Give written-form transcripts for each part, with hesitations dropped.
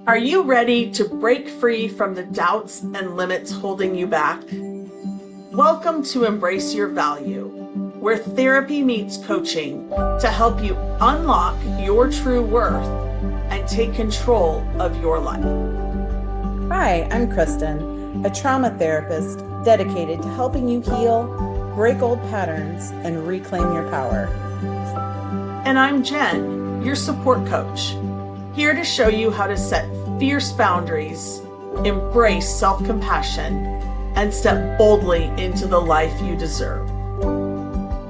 Are you ready to break free from the doubts and limits holding you back? Welcome to Embrace Your Value, where therapy meets coaching to help you unlock your true worth and take control of your life. Hi, I'm Kristen, a trauma therapist dedicated to helping you heal, break old patterns, and reclaim your power. And I'm Jen, your support coach, here to show you how to set fierce boundaries, embrace self-compassion, and step boldly into the life you deserve.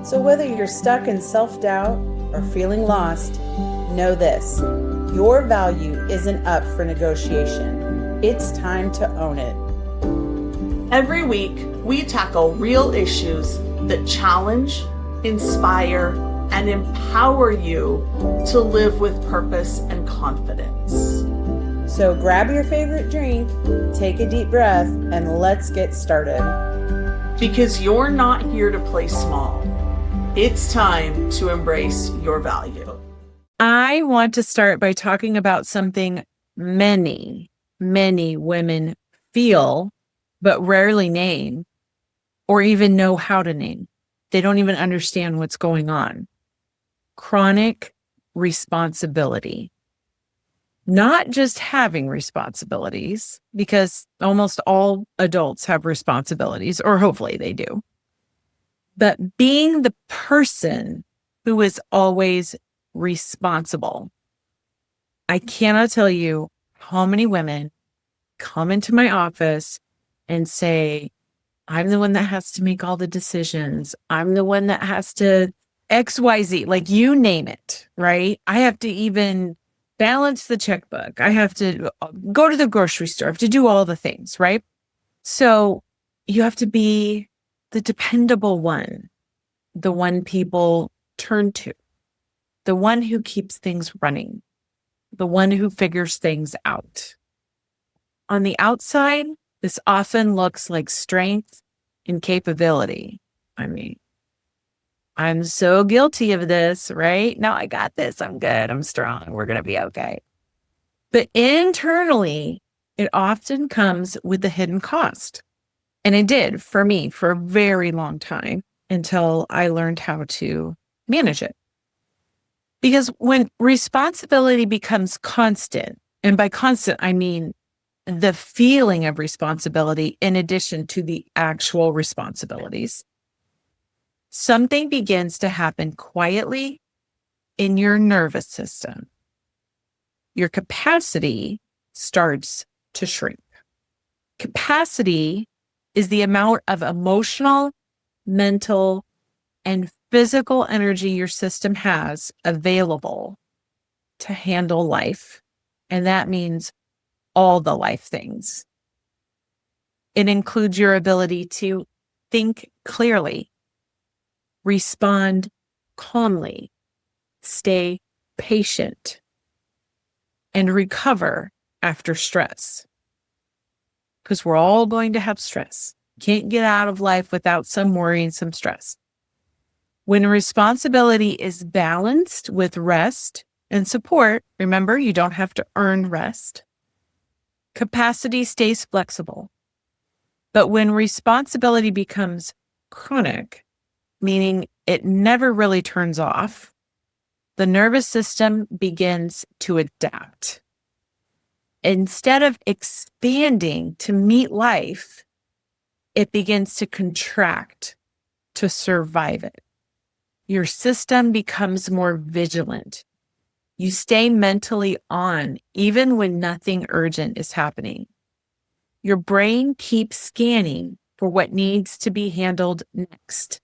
So whether you're stuck in self-doubt or feeling lost, know this: your value isn't up for negotiation. It's time to own it. Every week, we tackle real issues that challenge, inspire, and empower you to live with purpose and confidence. So grab your favorite drink, take a deep breath, and let's get started. Because you're not here to play small. It's time to embrace your value. I want to start by talking about something many women feel, but rarely name or even know how to name. They don't even understand what's going on. Chronic responsibility. Not just having responsibilities, because almost all adults have responsibilities, or hopefully they do, but being the person who is always responsible. I cannot tell you how many women come into my office and say, I'm the one that has to make all the decisions. I'm the one that has to XYZ, like you name it, right? I have to even balance the checkbook. I have to go to the grocery store. I have to do all the things, right? So you have to be the dependable one, the one people turn to, the one who keeps things running, the one who figures things out. On the outside, this often looks like strength and capability. I mean, I'm so guilty of this, right? No, I got this. I'm good. I'm strong. We're going to be okay. But internally, it often comes with a hidden cost. And it did for me for a very long time until I learned how to manage it. Because when responsibility becomes constant, and by constant, I mean the feeling of responsibility in addition to the actual responsibilities, something begins to happen quietly in your nervous system. Your capacity starts to shrink. Capacity is the amount of emotional, mental, and physical energy your system has available to handle life. And that means all the life things. It includes your ability to think clearly, respond calmly, stay patient, and recover after stress. Because we're all going to have stress. Can't get out of life without some worry and some stress. When responsibility is balanced with rest and support, remember, you don't have to earn rest. Capacity stays flexible. But when responsibility becomes chronic, meaning it never really turns off, the nervous system begins to adapt. Instead of expanding to meet life, it begins to contract to survive it. Your system becomes more vigilant. You stay mentally on even when nothing urgent is happening. Your brain keeps scanning for what needs to be handled next.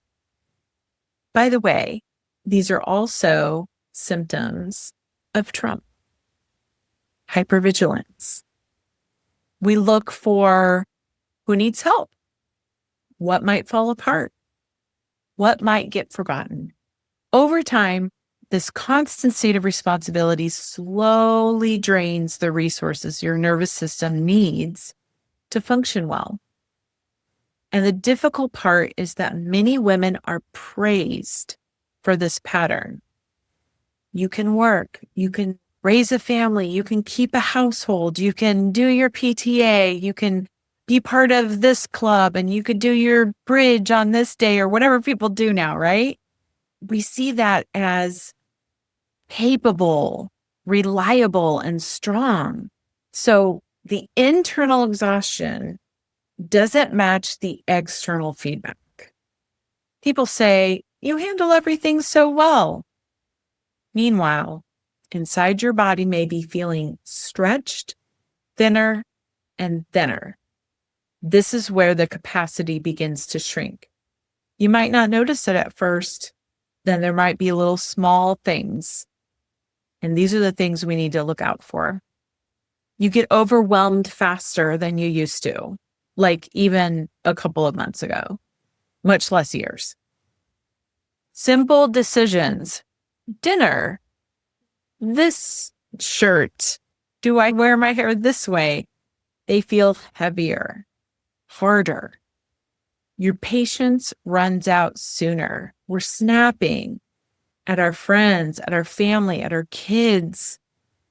By the way, these are also symptoms of trauma. Hypervigilance. We look for who needs help, what might fall apart, what might get forgotten. Over time, this constant state of responsibility slowly drains the resources your nervous system needs to function well. And the difficult part is that many women are praised for this pattern. You can work, you can raise a family, you can keep a household, you can do your PTA, you can be part of this club, and you could do your bridge on this day or whatever people do now, right? We see that as capable, reliable, and strong. So the internal exhaustion doesn't match the external feedback. People say, you handle everything so well. Meanwhile, inside your body may be feeling stretched, thinner, and thinner. This is where the capacity begins to shrink. You might not notice it at first. Then there might be little small things. And these are the things we need to look out for. You get overwhelmed faster than you used to, like even a couple of months ago, much less years. Simple decisions. Dinner. This shirt. Do I wear my hair this way? They feel heavier, harder. Your patience runs out sooner. We're snapping at our friends, at our family, at our kids.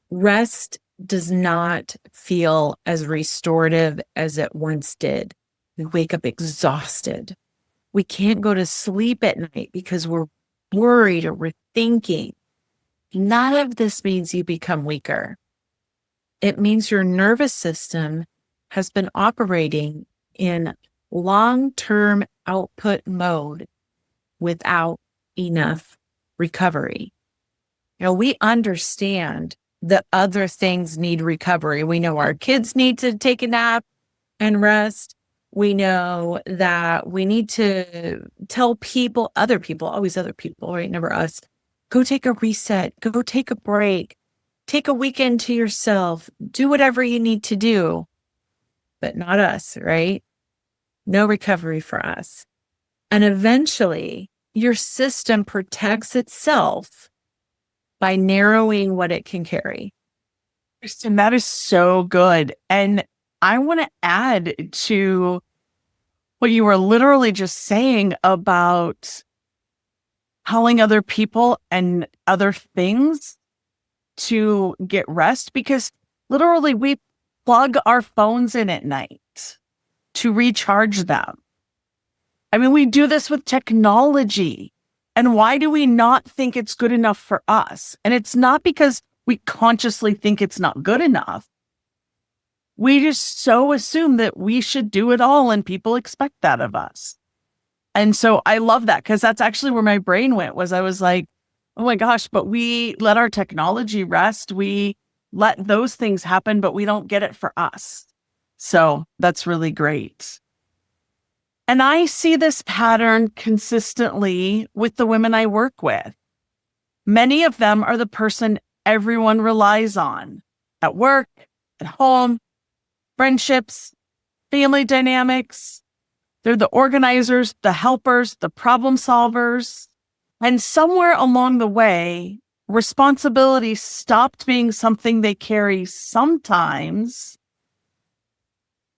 Rest does not feel as restorative as it once did. We wake up exhausted. We can't go to sleep at night because we're worried or we're thinking. None of this means you become weaker. It means your nervous system has been operating in long-term output mode without enough recovery. We understand that other things need recovery. We know our kids need to take a nap and rest. We know that we need to tell people, always other people, right? Never us. Go take a reset. Go take a break. Take a weekend to yourself. Do whatever you need to do. But not us, right? No recovery for us. And eventually, your system protects itself by narrowing what it can carry. Kristen, that is so good. And I want to add to what you were literally just saying about telling other people and other things to get rest, because literally we plug our phones in at night to recharge them. I mean, we do this with technology. And why do we not think it's good enough for us? And it's not because we consciously think it's not good enough. We just so assume that we should do it all and people expect that of us. And so I love that, because that's actually where my brain went, was I was like, oh my gosh, but we let our technology rest. We let those things happen, but we don't get it for us. So that's really great. And I see this pattern consistently with the women I work with. Many of them are the person everyone relies on at work, at home, friendships, family dynamics. They're the organizers, the helpers, the problem solvers. And somewhere along the way, responsibility stopped being something they carry sometimes,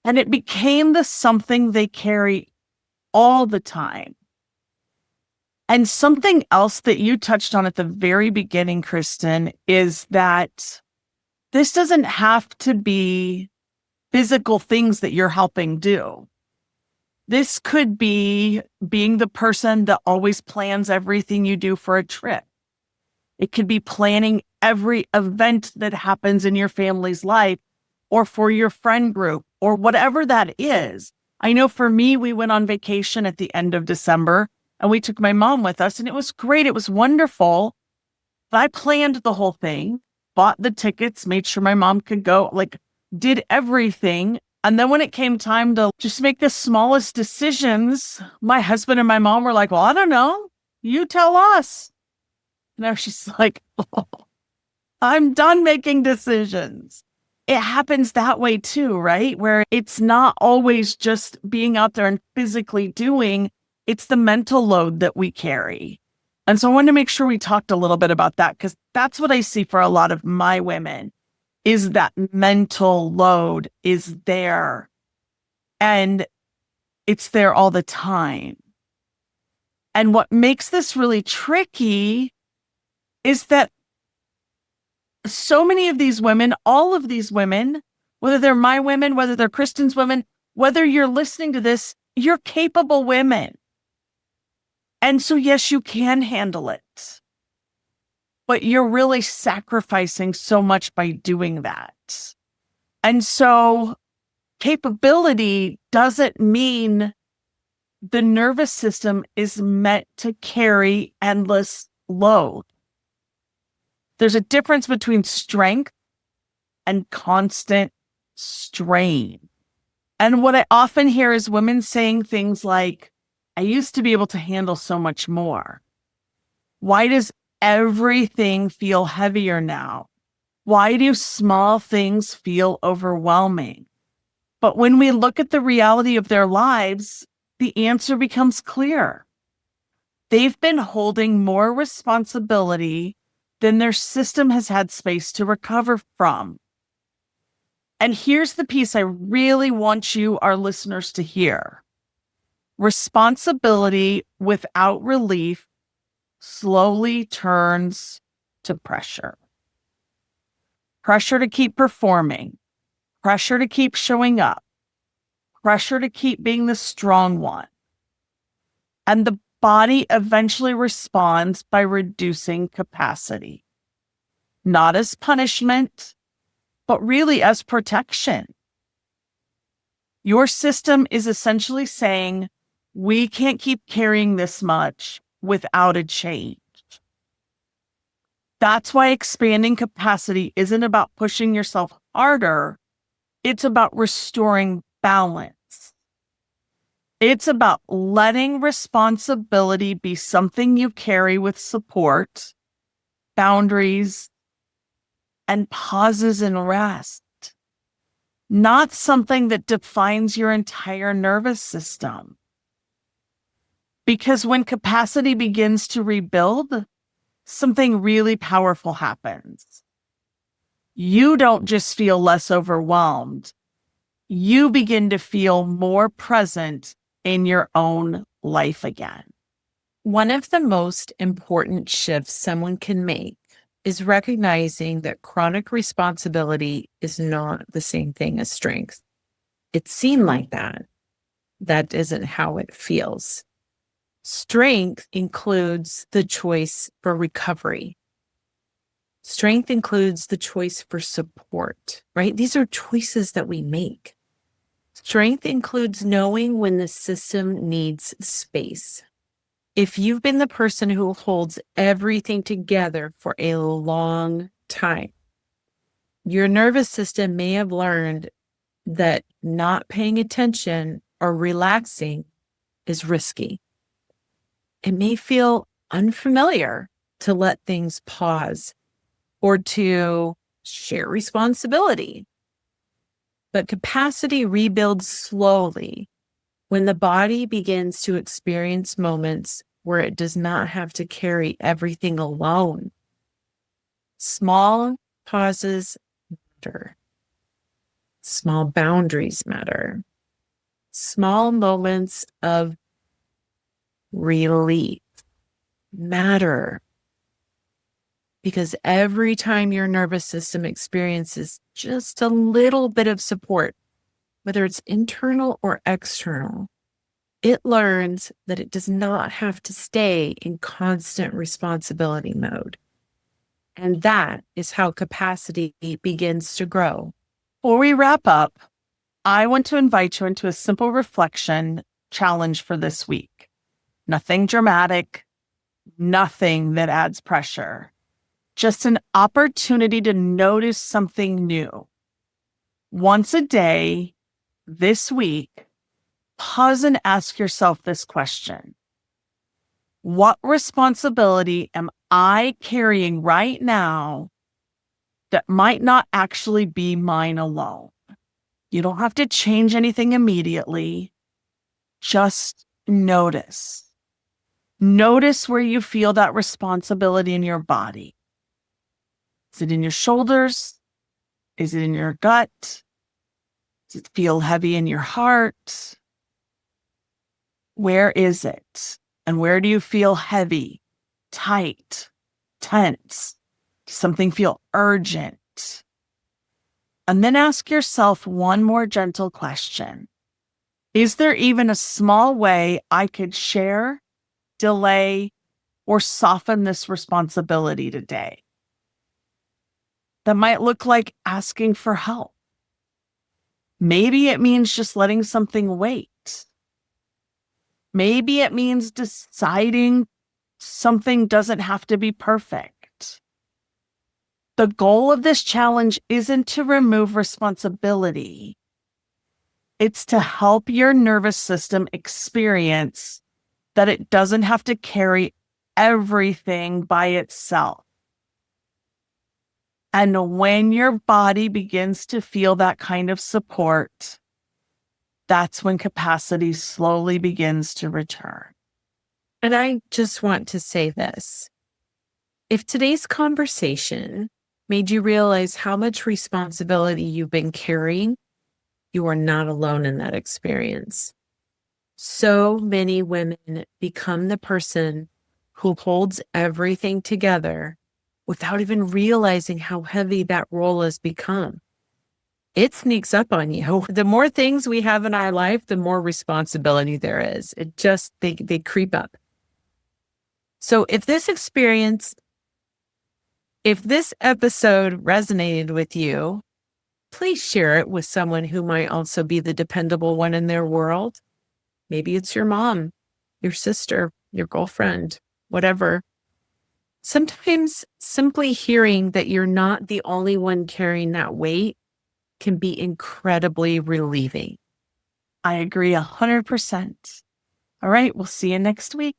and it became the something they carry all the time. And something else that you touched on at the very beginning, Kristen, is that this doesn't have to be physical things that you're helping do. This could be being the person that always plans everything you do for a trip. It could be planning every event that happens in your family's life or for your friend group or whatever that is. I know for me, we went on vacation at the end of December and we took my mom with us, and it was great. It was wonderful. But I planned the whole thing, bought the tickets, made sure my mom could go, did everything. And then when it came time to just make the smallest decisions, my husband and my mom were like, well, I don't know. You tell us. Now she's like, oh, I'm done making decisions. It happens that way too, right? Where it's not always just being out there and physically doing, it's the mental load that we carry. And so I wanted to make sure we talked a little bit about that, because that's what I see for a lot of my women, is that mental load is there, and it's there all the time. And what makes this really tricky is that so many of these women, all of these women, whether they're my women, whether they're Kristen's women, whether you're listening to this, you're capable women. And so, yes, you can handle it, but you're really sacrificing so much by doing that. And so capability doesn't mean the nervous system is meant to carry endless load. There's a difference between strength and constant strain. And what I often hear is women saying things like, I used to be able to handle so much more. Why does everything feel heavier now? Why do small things feel overwhelming? But when we look at the reality of their lives, the answer becomes clear. They've been holding more responsibility than their system has had space to recover from. And here's the piece I really want you, our listeners, to hear. Responsibility without relief slowly turns to pressure. Pressure to keep performing, pressure to keep showing up, pressure to keep being the strong one. And the body eventually responds by reducing capacity, not as punishment, but really as protection. Your system is essentially saying, we can't keep carrying this much without a change. That's why expanding capacity isn't about pushing yourself harder. It's about restoring balance. It's about letting responsibility be something you carry with support, boundaries, and pauses and rest, not something that defines your entire nervous system. Because when capacity begins to rebuild, something really powerful happens. You don't just feel less overwhelmed. You begin to feel more present in your own life again. One of the most important shifts someone can make is recognizing that chronic responsibility is not the same thing as strength. It seemed like that. That isn't how it feels. Strength includes the choice for recovery. Strength includes the choice for support, right? These are choices that we make. Strength includes knowing when the system needs space. If you've been the person who holds everything together for a long time, your nervous system may have learned that not paying attention or relaxing is risky. It may feel unfamiliar to let things pause or to share responsibility. But capacity rebuilds slowly when the body begins to experience moments where it does not have to carry everything alone. Small pauses matter. Small boundaries matter. Small moments of relief matter. Because every time your nervous system experiences just a little bit of support, whether it's internal or external, it learns that it does not have to stay in constant responsibility mode. And that is how capacity begins to grow. Before we wrap up, I want to invite you into a simple reflection challenge for this week. Nothing dramatic, nothing that adds pressure. Just an opportunity to notice something new. Once a day, this week, pause and ask yourself this question. What responsibility am I carrying right now that might not actually be mine alone? You don't have to change anything immediately. Just notice. Notice where you feel that responsibility in your body. Is it in your shoulders? Is it in your gut? Does it feel heavy in your heart? Where is it? And where do you feel heavy, tight, tense? Does something feel urgent? And then ask yourself one more gentle question. Is there even a small way I could share, delay, or soften this responsibility today? That might look like asking for help. Maybe it means just letting something wait. Maybe it means deciding something doesn't have to be perfect. The goal of this challenge isn't to remove responsibility. It's to help your nervous system experience that it doesn't have to carry everything by itself. And when your body begins to feel that kind of support, that's when capacity slowly begins to return. And I just want to say this. If today's conversation made you realize how much responsibility you've been carrying, you are not alone in that experience. So many women become the person who holds everything together without even realizing how heavy that role has become. It sneaks up on you. The more things we have in our life, the more responsibility there is. It just, they creep up. So if this episode resonated with you, please share it with someone who might also be the dependable one in their world. Maybe it's your mom, your sister, your girlfriend, whatever. Sometimes simply hearing that you're not the only one carrying that weight can be incredibly relieving. I agree 100%. All right, we'll see you next week.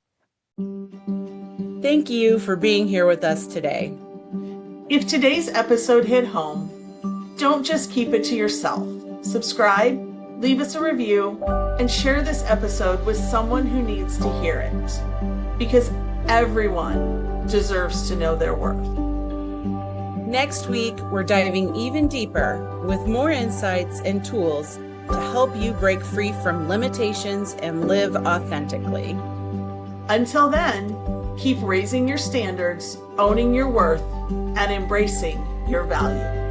Thank you for being here with us today. If today's episode hit home, don't just keep it to yourself. Subscribe, leave us a review, and share this episode with someone who needs to hear it. Because everyone deserves to know their worth. Next week, we're diving even deeper with more insights and tools to help you break free from limitations and live authentically. Until then, keep raising your standards, owning your worth, and embracing your value.